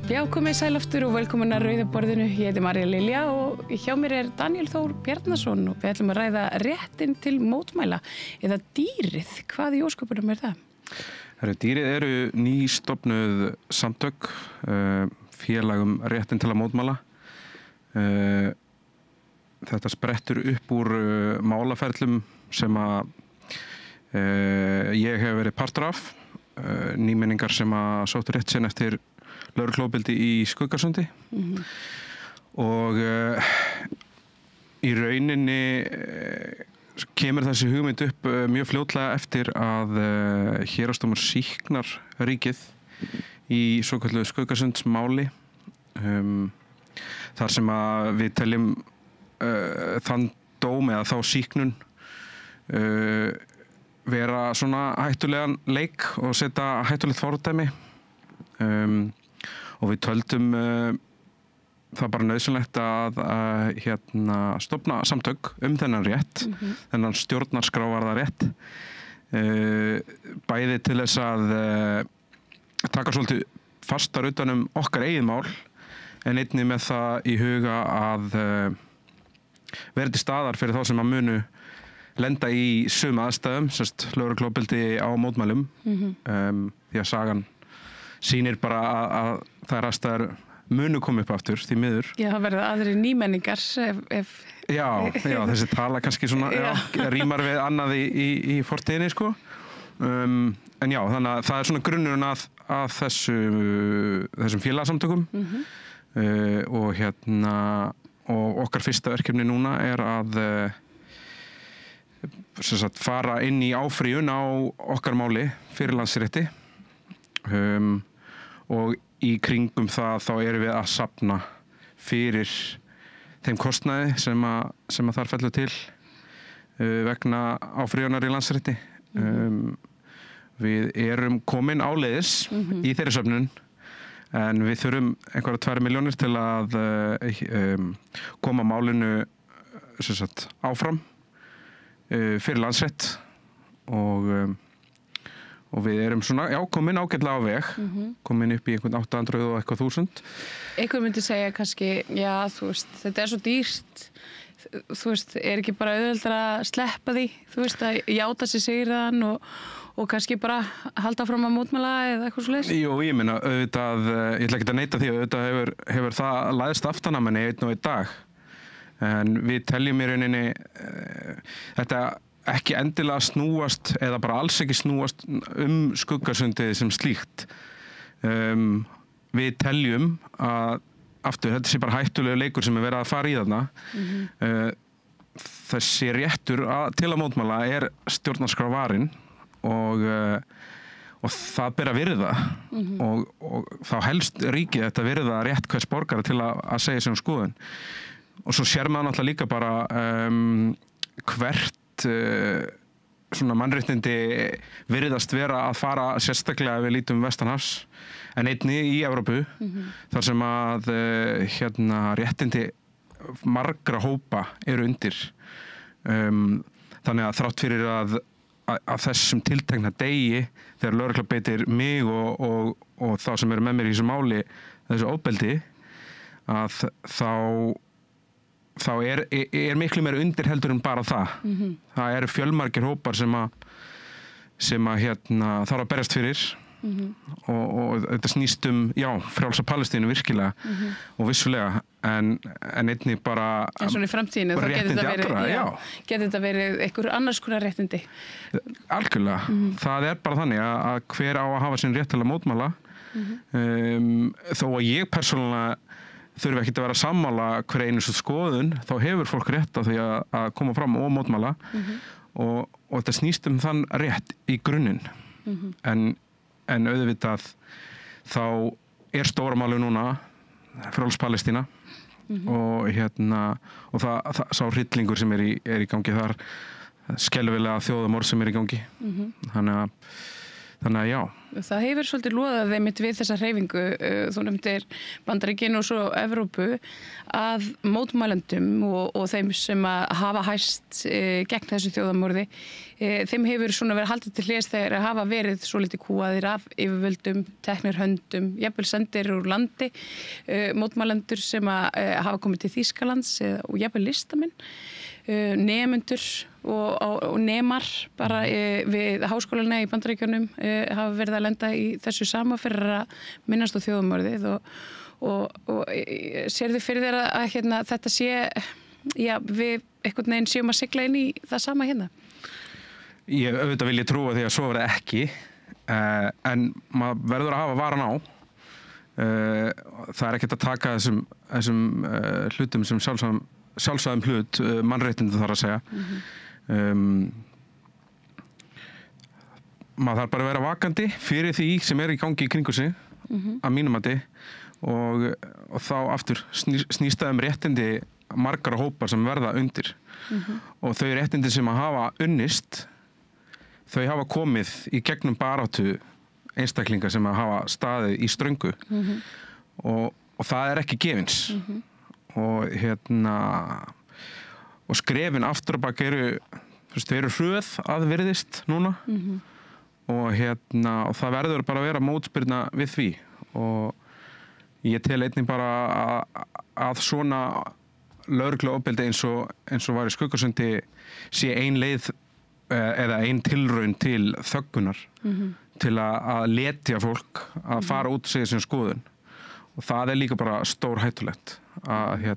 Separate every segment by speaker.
Speaker 1: Já, komið sæl aftur og velkomin að Rauða borðinu. Ég heiti María Lilja og hjá mér Daniel Þór Bjarnason og við ætlum að ræða réttinn til mótmæla eða dýrið. Hvað í ósköpunum það?
Speaker 2: Dýrið eru nýstofnuð samtök, félagum réttinn til að mótmæla. Þetta sprettur upp úr málaferlum sem að ég hef verið partur af, nýmenningar sem að sóttu rétt sinn eftir lögregluofbeldi í Skuggasundi og í rauninni kemur þessi hugmynd upp mjög fljótlega eftir að héraðsdómur sýknar ríkið í svokölluðu Skuggasundsmáli þar sem að við teljum þann dóm eða þá sýknun vera svona hættulegan leik og setja hættulegt fordæmi og við töldum það bara nauðsynlegt að stofna samtök þennan rétt, þennan stjórnarskrávarða rétt, bæði til þess að taka svolítið fastar utan okkar eigin mál, en einnig með það í huga að vera til staðar fyrir þá sem að munu lenda í sömu aðstæðum, lögregluofbeldi á mótmælum, því að sagan sýnir bara að þær aðstæður munu koma upp aftur, því miður.
Speaker 1: Já, það verða aðri nýmenningar ef...
Speaker 2: Já, þessi tala kannski svona, rímar við annað í fortíðinni, sko. En já, þannig að það svona grunnurinn að þessum félagasamtökum og okkar fyrsta verkefni núna að fara inn í áfrýjun á okkar máli fyrir Landsrétti. Og í kringum það þá erum við að safna fyrir þeim kostnaði sem að þar fellur til vegna áfrýjunar í Landsrétti. Við erum komin áleiðis í þeirri söfnun, en við þurfum einhverja 2 milljónir til að koma málinu áfram fyrir Landsrétt og við erum svona, komin ágætlega á veg, komin upp í einhvern 800 og eitthvað þúsund.
Speaker 1: Einhver myndi segja kannski, þetta svo dýrt, ekki bara auðveldara að sleppa því, að játa sig sigurðan og kannski bara halda fram að mótmæla eða eitthvað svoleiðis? Jú,
Speaker 2: ég meina, auðvitað, ég ætla ekki að neita því, auðvitað hefur það læðst aftan að manni einn og einn dag, en við teljum í rauninni þetta ekki endilega snúast eða bara alls ekki snúast Skuggasundið sem slíkt. Við teljum að aftur, þetta sé bara hættulegu leikur sem verið að fara í þarna. Þessi réttur til að mótmæla stjórnarskrárvarinn og það ber að virða og þá helst ríkið þetta virða rétt hvers borgara til að segja sig skoðun. Og svo sér maður náttúrulega líka bara hvert svona mannréttindi virðast vera að fara sérstaklega við lítum vestanhafs, en einnig í Evrópu, þar sem að réttindi margra hópa eru undir. Þannig að þrátt fyrir að þessum tiltekna degi, þegar lögregla beitir mig og þá sem eru með mér í þessu máli, þessu ofbeldi, að þá er miklu meira undir heldur en bara það. Það eru fjölmargir hópar sem þarf að berjast fyrir og þetta snýst frjálsa Palestínu virkilega og vissulega, en einnig bara
Speaker 1: en svona í framtíðinu þá getur þetta verið einhver annars konar réttindi.
Speaker 2: Algjörlega. Það er bara þannig að hver á að hafa sinn rétt til að mótmæla, þó að ég persónulega þurfi ekki að vera sammála hver einu skoðun, þá hefur fólk rétt á því að koma fram og mótmæla og þetta snýst þann rétt í grunninn. En auðvitað þá stóra máli núna frjáls Palestína og það sá hryllingur sem er í gangi þar, skelfilega þjóðarmorð sem er í gangi. Þannig að Þannig að já.
Speaker 1: Það hefur svolítið loðað einmitt við þessa hreyfingu, þú nefndir Bandaríkin og svo Evrópu, að mótmælendum og þeim sem að hafa hæst gegn þessu þjóðarmorði, þeim hefur svona verið haldið til hliðs þegar hafa verið svolítið kúaðir af yfirvöldum, teknir höndum, jafnvel sendir úr landi, mótmælendur sem að hafa komið til Þýskalands og jafnvel listamenn, nemendur og nemar bara við háskólana í Bandaríkjunum hafa verið að lenda í þessu sama fyrir að minnast á þjóðarmorðið og sérðu fyrir þér að hérna, þetta sé, já, við einhvern veginn séum að sigla inn í það sama hérna?
Speaker 2: Ég auðvitað vil ég trúa því að svo verið ekki, en maður verður að hafa varan á. Það er ekkert að taka þessum hlutum sem sjálfsagðum hlut, mannréttindi þarf að segja. Maður þarf bara að vera vakandi fyrir því sem er í gangi í kringu sig, að mínum mati, og þá aftur snýst það réttindi margar hópar sem verða undir. Og þau réttindi sem að hafa unnist, þau hafa komið í gegnum baráttu einstaklinga sem að hafa staðið í ströngu og það er ekki gefins. Og og skrefin aftur á bak eru hröð að virðist núna og það verður bara að vera mótspyrna við því og ég tel einnig bara að svona lögregluofbeldi eins og var í Skuggasundi sé ein leið eða ein tilraun til þöggunar til að letja fólk að fara út og segja sína skoðun og það er líka bara stórhættulegt að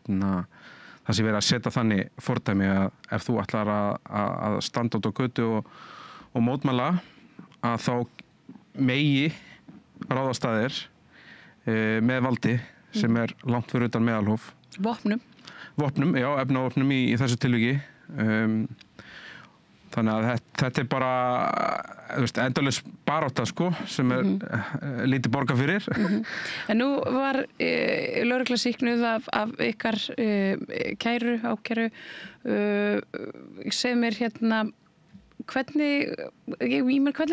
Speaker 2: það sé verið að setja þannig fordæmi að ef þú ætlar að standa út á götu og mótmæla að þá megi ráðastæðir með valdi sem er langt fyrir utan meðalhóf. Vopnum, já, efnavopnum í þessu tilviki. Þannig að þetta er bara endalaus barátta sko, sem er lítið borgað fyrir.
Speaker 1: En nú var lögregla sýknuð af ykkar ákæru. Segðu mér hérna, hvernig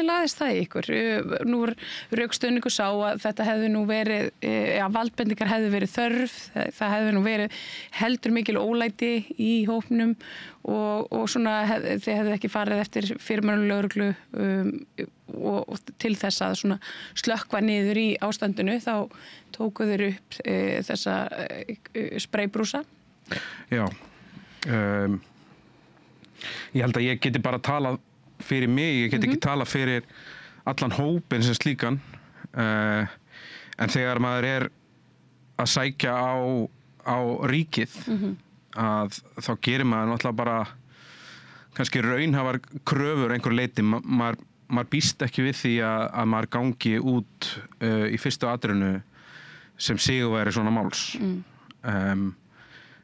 Speaker 1: lagðist það í ykkur? Nú var rökstuðningur sá að þetta hefði nú verið, valdbendingar hefði verið þörf, það hefði nú verið heldur mikil ólæti í hópnum og svona þið hefði ekki farið eftir fyrirmælum lögreglu og til þess að svona slökkva niður í ástandinu þá tóku þeir upp þessa spraybrúsa.
Speaker 2: Já, ég held að ég geti bara talað fyrir mig, ég get ekki talað fyrir allan hópinn sem slíkan en þegar maður er að sækja á ríkið að þá gerir maður náttúrulega bara kannski raunhæfar kröfur einhver leyti, maður býst ekki við því að maður gangi út í fyrstu atriðinu sem sigurvegari svona máls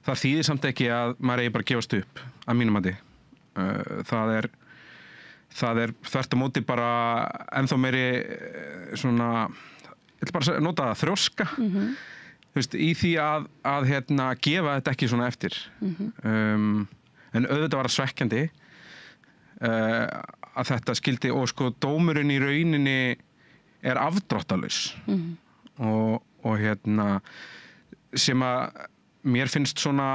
Speaker 2: það þýðir samt ekki að maður eigi bara að gefast upp að mínum mati. Það er þvert á móti bara ennþá meiri svona, ég ætla bara að nota það, þrjóska í því að gefa þetta ekki svona eftir en auðvitað var það svekkjandi að þetta skildi og sko dómurinn í rauninni er afdráttarlaus og sem að mér finnst svona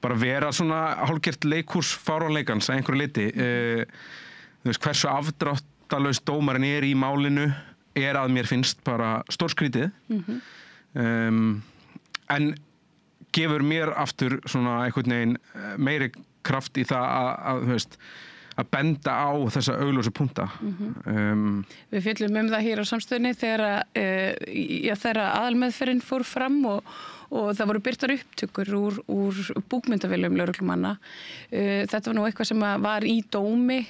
Speaker 2: bara vera svona hálfgert leikhús fáránleikans að einhverju leyti þú veist hversu afdráttarlaus dómarinn er í málinu er að mér finnst bara stórskrítið en gefur mér aftur svona einhvern veginn meiri kraft í það að þú veist að benda á þessa augljósu punkta.
Speaker 1: Við fjöllum það hér á Samstöðinni þegar aðalmeðferðin fór fram og það voru birtar upptökur úr búkmyndavélum lögreglumanna. Þetta var nú eitthvað sem var í dómi,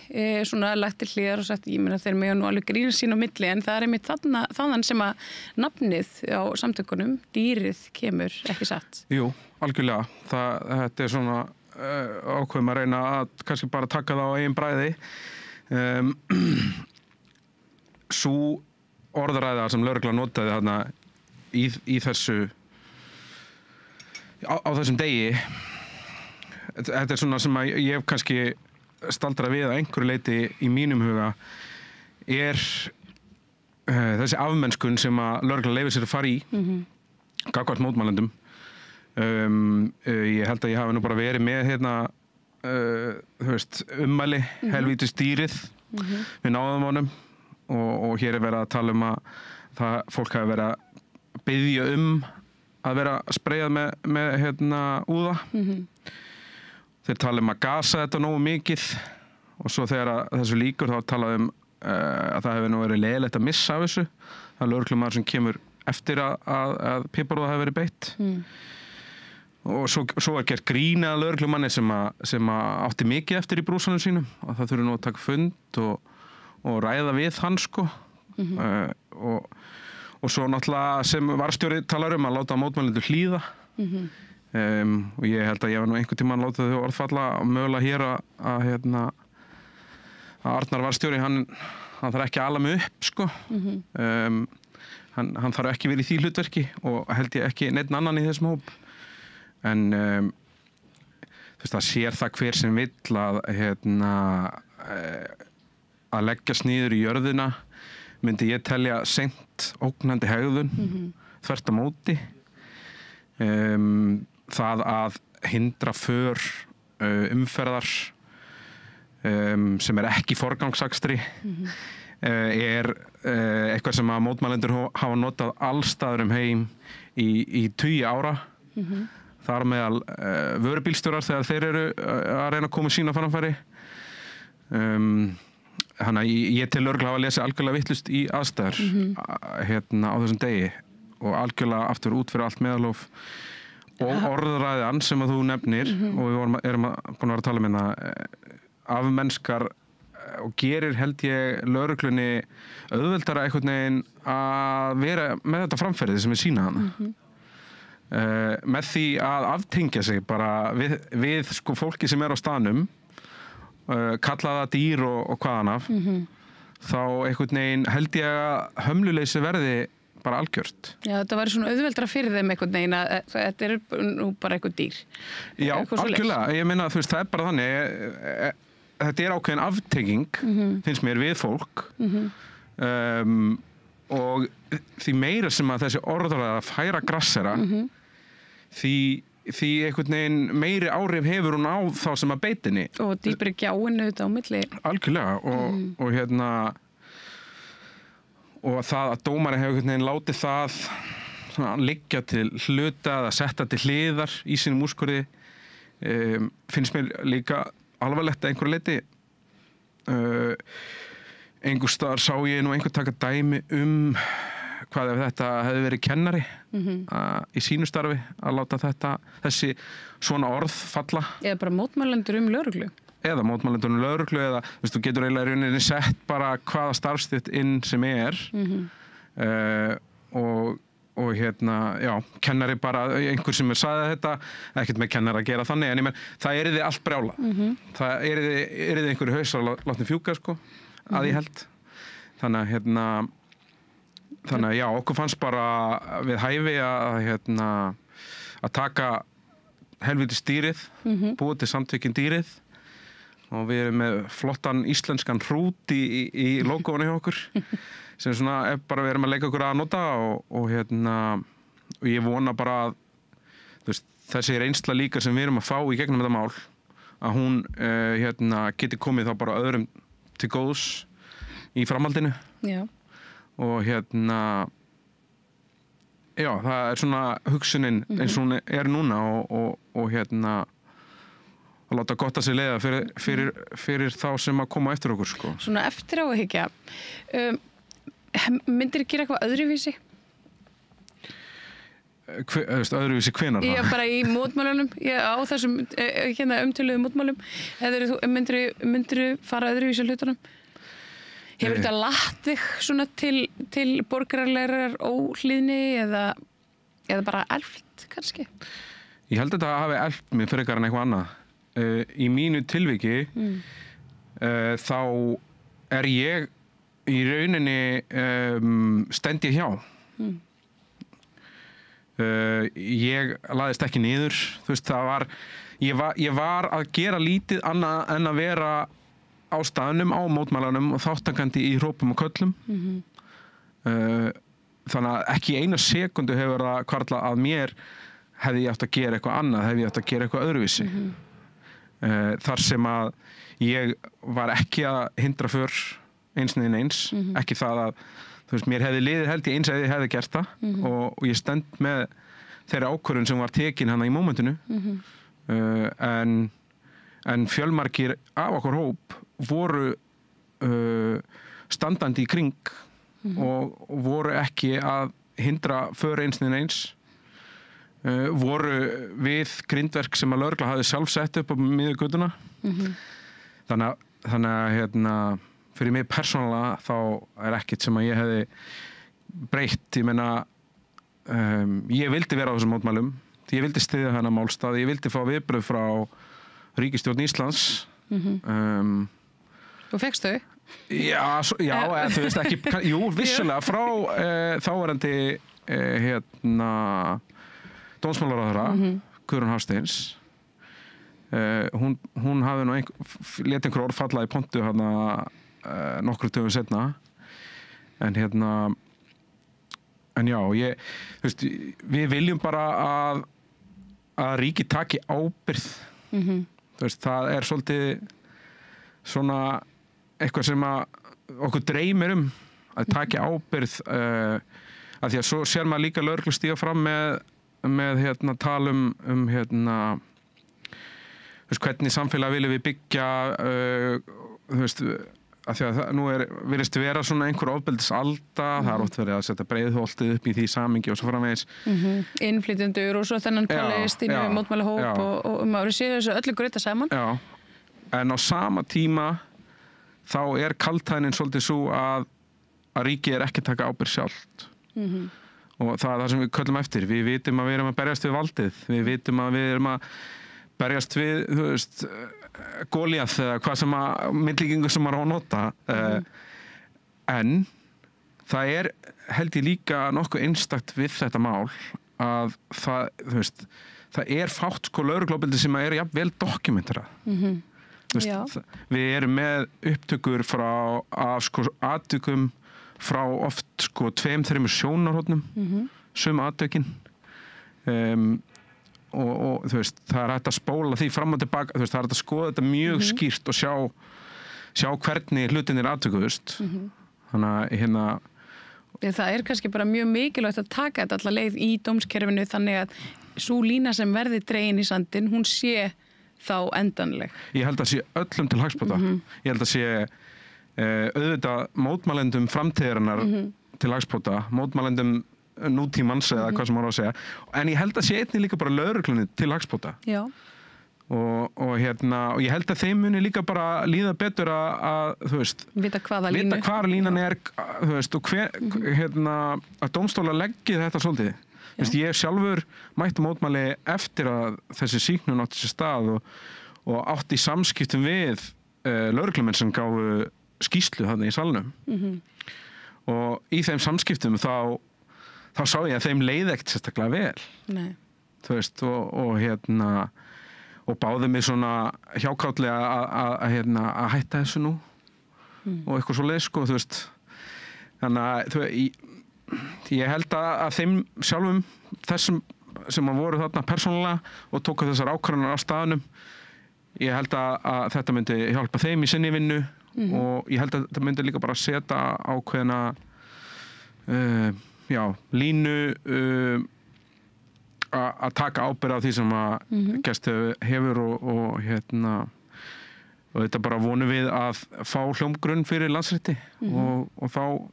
Speaker 1: svona lagt til hliðar og sagt, ég meina þeir mega nú alveg grína sín á milli, en það er einmitt þannig sem að nafnið á samtökunum, dýrið, kemur, ekki satt.
Speaker 2: Jú, algjörlega. Þetta er svona ákveðum að reyna að kannski bara taka það á eigin bræði. Sú orðræða sem lögreglan notaði þarna í þessu á þessum degi, þetta er svona sem að ég hef kannski staldrað við að einhverju leyti í mínum huga þessi afmennskun sem að lögreglan leyfir sér að fara í gagnvart mótmælendum. Ég held að ég hafi nú bara verið með hérna, þú veist, ummæli, helvítis dýrið við náðum honum og hér verið að tala að það fólk hafi verið að biðja að vera spreyjað með hérna úða. Þeir tala að gasa þetta nógu mikið og svo þegar þessu lýkur þá talaði að það hefur nú verið leiðilegt að missa af þessu. Það lögreglumaður sem kemur eftir að piparúða hefur verið beitt. Og svo gert grín að lögreglumanni sem átti mikið eftir í brúsanum sínum og það þurfi nú að taka fund og ræða við hann sko. Og svo náttúrulega sem varðstjóri talar að láta mótmælendur hlýða. Og ég held að ég var nú einhvern tímann látið þau orðfalla mögulega hér að Arnar varðstjóri, hann þarf ekki að ala mig upp sko. Hann þarf ekki verið í því hlutverki og held ég ekki neinn annan í þessum hóp. En þú veist, það sér það hver sem vill að leggjast niður í jörðina myndi ég telja seint ógnandi hegðun þvert á móti. Það að hindra för umferðar sem ekki forgangsakstri eitthvað sem að mótmælendur hafa notað allstaðar heim í 20 ára. Þar meðal vörubílstjórar þegar þeir eru að reyna að koma sína framfæri. Þannig að ég til lögreglu hafa lesið algjörlega vitlaust í aðstæður á þessum degi og algjörlega aftur út fyrir allt meðalhóf og orðræðan sem að þú nefnir og við erum búin að vera að tala um hérna afmennskar og gerir held ég lögreglunni auðveldara einhvern veginn að vera með þetta framferði sem er sýna hana. Með því að aftengja sig bara við sko fólki sem er á staðnum, kalla það dýr og hvaðan af, þá einhvern veginn held ég að hömluleysi verði bara algjört. Já, þetta væri svona auðveldra fyrir þeim einhvern veginn að þetta er nú bara eitthvað dýr. Já, algjörlega. Ég meina, þú veist, það er bara þannig, þetta er ákveðin aftenging, finnst mér, við fólk. Og því meira sem að þessi orðræða færa grassera, því einhvern veginn meiri áhrif hefur hún á þá sem að beitinni. Og dýpri gjáinu þetta á milli. Algjörlega, og hérna og það að dómari hefur einhvern veginn látið það liggja til hluta eða setta til hliðar í sínum úrskurði finnst mér líka alvarlegt að einhverju leyti. Einhvers staðar sá ég nú einhvern taka dæmi hvað ef þetta hefði verið kennari í sínu starfi að láta þessi svona orð falla. Eða bara mótmælendur lögreglu. Eða mótmælendur lögreglu eða þú getur eiginlega í rauninni sett bara hvaða starfstétt inn sem er og hérna, já, kennari bara, einhver sem sagði þetta, ekkert með kennari að gera þannig, en ég menn, það yrði allt brjála. Það yrði einhverju haus að látni fjúka, sko, að ég held. Þannig að já, okkur fannst bara við hæfi að taka helviti stýrið, búið til samtökin dýrið og við erum með flottan íslenskan hrút í logoinu hjá okkur. Sem svona bara við erum að leika okkur að nota og ég vona bara að þessi reynsla líka sem við erum að fá í gegnum þetta mál að hún geti komið þá bara öðrum til góðs í framhaldinu. Já. Og já, það er svona hugsunin eins og hún er núna og að láta gott að sig leiða fyrir þá sem að koma eftir okkur, sko. Svona eftir á að hyggja. Myndir gera eitthvað öðruvísi? Öðruvísi hvenær? Já, bara í mótmælunum, á þessum umtöluðu mótmælum. Myndir fara öðruvísi hlutunum? Hefur þetta latt þig svona til borgaralegar óhlýðni eða bara elft kannski? Ég held að þetta hafi elft mig frekar en eitthvað annað. Í mínu tilviki þá er ég í rauninni stend ég hjá. Ég laðist ekki niður, þú veist, ég var að gera lítið annað en að vera á staðnum, á mótmælanum og þáttakandi í hrópum og köllum. Þannig að ekki eina sekundu hefur það hvarflað að mér hefði ég átt að gera eitthvað annað, hefði ég átt að gera eitthvað öðruvísi. Þar sem að ég var ekki að hindra för eins, ekki það að þú veist, mér hefði liðið held ég eins að ég hefði gert það og ég stend með þeirra ákvörðun sem var tekin hana í mómentinu. En fjölmargir af okkur hóp voru standandi í kring og voru ekki að hindra för eins. Voru við grindverk sem að lögregla hafði sjálf sett upp á miðju götuna. Þannig að fyrir mig persónulega þá ekkert sem að ég hefði breytt. Ég meina, ég vildi vera á þessum mótmælum, ég vildi styðja þennan málstað, ég vildi fá viðbrögð frá ríkisstjórn Íslands.
Speaker 1: Þú fékkst þau?
Speaker 2: Já, þú veist ekki, jú, vissulega frá þáverandi dómsmálaráðherra, Guðrún Hafsteins. Hún hafði nú lét einhver orð falla í pontu nokkrum dögum seinna. En já, þú veist, við viljum bara að ríkið taki ábyrgð. Þú veist, það svolítið svona eitthvað sem að okkur dreymir að taki ábyrgð, af því að svo sér maður líka lögreglu stíga fram með talum þú veist, hvernig samfélag viljum við byggja, þú veist, af því að nú virðist vera svona einhver ofbeldisalda, það oft verið að setja breiðholtið upp í því samingi og svo framvegis.
Speaker 1: Innflytjendur og svo þennan Palestínu mótmæla hóp og maður séu þessu öllu gröta saman.
Speaker 2: Já, en á sama tíma þá kaldhæðnin svolítið svo að ríkið ekki taka ábyrgð sjálft. Og það það sem við köllum eftir. Við vitum að við erum að berjast við valdið. Við vitum að við erum að berjast við, þú veist, Goliath eða hvað sem myndlíkingu sem maður á að nota. En það held ég líka nokkuð einstakt við þetta mál að það, þú veist, það fátt lögregluofbeldi sem jafn vel dokumenterað. Við erum með upptökur af atvikum frá oft 2-3 sjónarhornum, sömu atvikin. Og þú veist, það hægt að spóla því fram og tilbaka, þú veist, það hægt að skoða þetta mjög skýrt og sjá hvernig hlutinir atvikuðust. Þannig að
Speaker 1: það kannski bara mjög mikilvægt að taka þetta alla leið í dómskerfinu þannig að sú lína sem verði dregin í sandinn, hún sé þá endanleg. Ég
Speaker 2: held að sé öllum til hagsbóta. Ég held að sé auðvitað mótmælendum framtíðarinnar til hagsbóta, mótmælendum nútímans eða hvað sem maður á að segja. En ég held að sé einnig líka bara lögreglunni til hagsbóta. Já. Og ég held að þeim muni líka bara líða betur að þú veist,
Speaker 1: vita hvar
Speaker 2: línan þú veist, og að dómstólar leggi þetta svolítið. Veist, ég sjálfur mætti mótmæli eftir að þessi sýknun átti sér stað og átti í samskiptum við lögreglumenn sem gáfu skýrslu þarna í salnum. Og í þeim samskiptum þá sá ég að þeim leið ekkert sérstaklega vel. Nei. Þú veist, og báðu mig svona hjákátlega að hætta þessu nú og eitthvað svo leið, sko, þú veist. Þannig að ég held að þeim sjálfum, þessum sem voru þarna persónulega og tóku þessar ákvarðanir á staðnum, ég held að þetta myndi hjálpa þeim í sinni vinnu og ég held að þetta myndi líka bara setja ákveðna línu að taka ábyrgð á því sem að gerst hefur og þetta bara vonum við að fá hljómgrunn fyrir Landsrétti og þá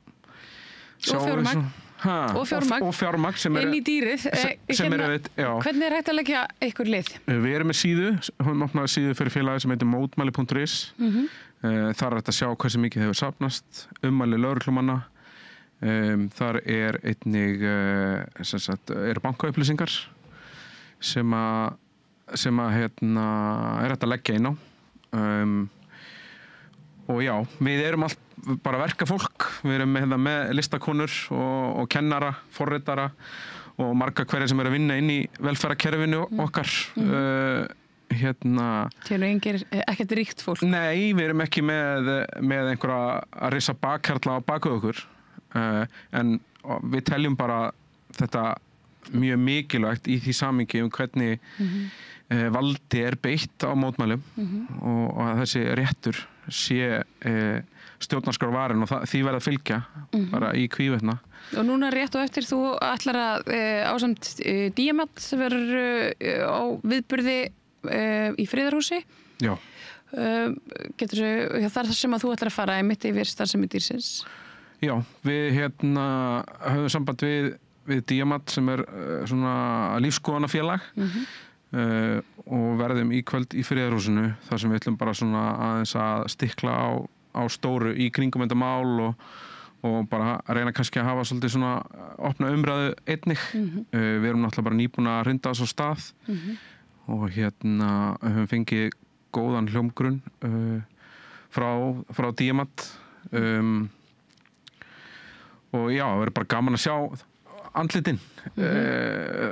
Speaker 1: og
Speaker 2: fjármagn sem
Speaker 1: inn í dýrið. Hvernig hægt að leggja ykkur lið?
Speaker 2: Við erum með síðu, höfum opnað síðu fyrir félagi sem heitir mótmæli.is. Þar hægt að sjá hversu mikið hefur safnast, ummæli lögreglumanna. Þar einnig bankaupplýsingar sem hægt að leggja inn á. Og já, við erum allt bara verkafólk, við erum með listakonur og kennara, forritara og marga hverja sem eru að vinna inn í velferðarkerfinu okkar
Speaker 1: Til ekkert ríkt fólk.
Speaker 2: Nei, við erum ekki með einhverja að rissa bakkarla á baku okkur, en við teljum bara þetta mjög mikilvægt í því samhengi hvernig valdi beitt á mótmælum og að þessi réttur sé stjórnarskrárvarin og því verða að fylgja bara í hvívetna.
Speaker 1: Og núna rétt og eftir þú ætlar að ásamt Díamant sem verður á viðburði í Friðarhúsi.
Speaker 2: Já.
Speaker 1: Það er það sem að þú ætlar að fara einmitt yfir starfsemi dýrsins.
Speaker 2: Já, við höfum samband við Díamant sem svona lífskoðanafélag og verðum í kvöld í Friðarhúsinu þar sem við ætlum bara svona aðeins að stikla á stóru í kringum þetta mál og bara að reyna kannski að hafa svolítið svona opna umræðu einnig. Við erum náttúrulega bara nýbúin að hrinda þess á stað og höfum fengið góðan hljómgrunn frá Díamant og já, það verður bara gaman að sjá andlitin,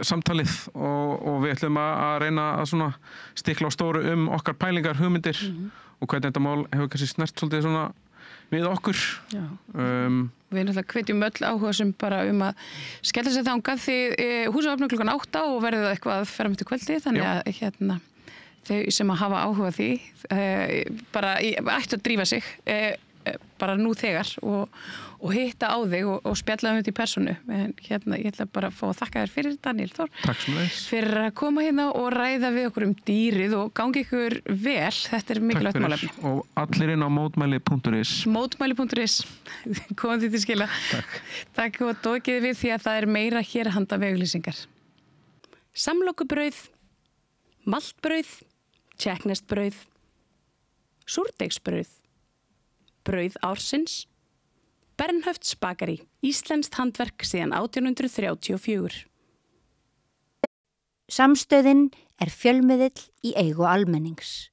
Speaker 2: samtalið og við ætlum að reyna að svona stikla á stóru okkar pælingar, hugmyndir og hvernig þetta mál hefur kannski snert svolítið svona við okkur.
Speaker 1: Já. Við náttúrulega hvetjum öll áhuga sem bara að skella sér þangað því húsið opnar klukkan 8 og verður það eitthvað fram eftir kvöldi, þannig að þau sem að hafa áhuga því bara ættu að drífa sig bara nú þegar og hitta á þig og spjalla þetta í persónu. En ég ætla bara að fá að þakka þér fyrir, Daníel Þór.
Speaker 2: Takk sem þess.
Speaker 1: Fyrir að koma hérna og ræða við okkur dýrið og gangi ykkur vel. Þetta er mikilvægt málefni.
Speaker 2: Og allir inn á mótmæli.is.
Speaker 1: Mótmæli.is. Komum því til skila.
Speaker 2: Takk.
Speaker 1: Takk og dókið við því að það er meira hér handa veglýsingar. Samlokubrauð, maltbrauð, tékkneskt-brauð, súrdeigsbrauð, brauð ársins, Bernhöfts bakari, íslenskt handverk síðan 1834.
Speaker 3: Samstöðin er fjölmiðill í eigu almennings.